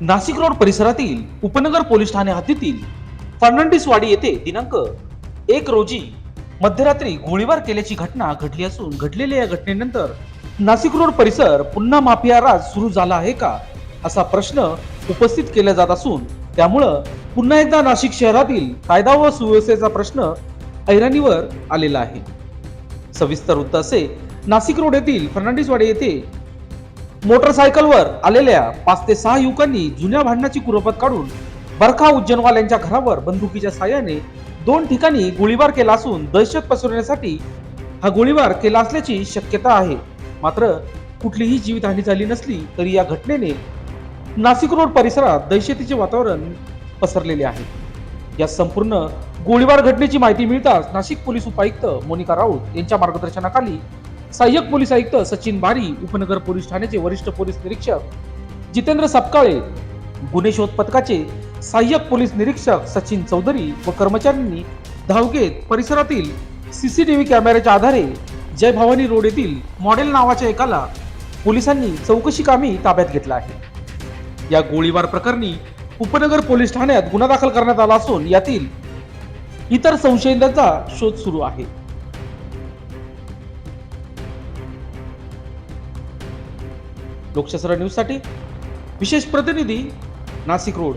Nashik road परिसरातील उपनगर police Thane हद्दीतील फर्नांडिसवाडी येथे दिनांक 1 रोजी मध्यरात्री गोळीबार केल्याची घटना घडली असून घडलेल्या या घटनेनंतर नाशिक रोड परिसर पुन्हा माफिया राज सुरू झाला आहे का असा प्रश्न उपस्थित केला जात असून त्यामुळं पुन्हा एकदा नाशिक शहरातील कायदा व सुव्यवस्थेचा प्रश्न ऐरणीवर आलेला आहे। सविस्तर वृत्त असे, नाशिक रोड येथील फर्नांडिसवाडी येथे मोटरसायकलवर आलेल्या 5 ते 6 युवकांनी जुन्या भांडणाची कुरपत काढून बरखा उज्जैनवाल यांच्या घरावर बंदुकीच्या साहाय्याने 2 ठिकाणी गोळीबार केला असून दहशत पसरवण्यासाठी हा गोळीबार केला असल्याची शक्यता आहे। मात्र कुठलीही जीवितहानी झाली नसली तरी या घटनेने नाशिक रोड परिसरात दहशतीचे वातावरण पसरलेले आहे। या संपूर्ण गोळीबार घटनेची माहिती मिळताच नाशिक पोलीस उपायुक्त मोनिका राऊत यांच्या मार्गदर्शनाखाली सहाय्यक पोलीस आयुक्त सचिन बारी, उपनगर पोलीस ठाण्याचे वरिष्ठ पोलीस निरीक्षक जितेंद्र सपकाळे, गुन्हे शोध पथकाचे सहाय्यक पोलीस निरीक्षक सचिन चौधरी व कर्मचाऱ्यांनी धाव घेत परिसरातील सीसीटीव्ही कॅमेऱ्याच्या आधारे जय भवानी रोड येथील मॉडेल नावाच्या एकाला पोलिसांनी चौकशी कामी ताब्यात घेतला आहे। या गोळीबार प्रकरणी उपनगर पोलीस ठाण्यात गुन्हा दाखल करण्यात आला असून यातील इतर संशयितांचा शोध सुरू आहे। लोकशास्त्र न्यूज साठी विशेष प्रतिनिधी नाशिक रोड।